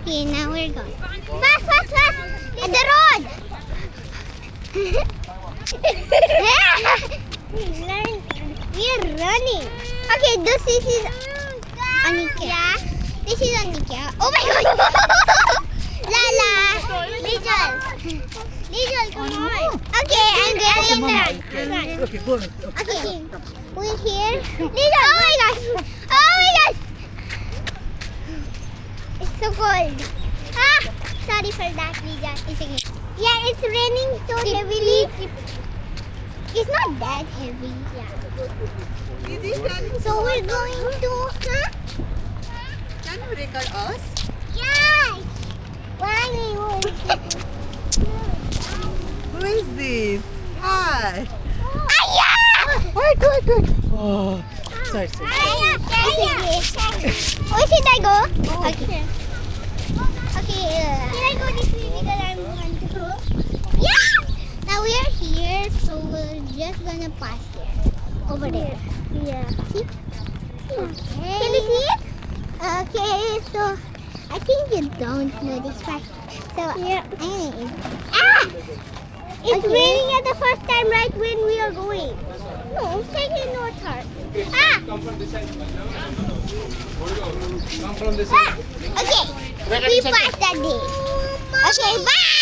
Okay, now we're going. Fast, fast, fast! At the road! We're running. Okay, this is Anika. Yeah. This is Anika. Oh my god! Lala! Lijal! Lijal, come on! Okay, I'm getting run. Okay, go ahead. Okay. Who is here? Lijal! Oh my gosh! Oh my gosh! It's so cold. Ah! Sorry for that, Lijal. It's okay. Yeah, it's raining so heavily. It's not that heavy. Yeah. So we're going to, Can you record us? Yes! Why we Who is this? Hi. Aya! Wait. Oh, sorry. Aya! Where should I go? Okay. Okay. Should I go this way because I'm going to go? Yeah! Now we are here, so we're just gonna pass there. Over there. Yeah. See? Okay. Can you see it? Okay, so I think you don't know this part. So yeah. It's raining at the first time, right when we are going. No, second or third. Come from this side. Come from this side. Okay. We passed that day. Okay, bye.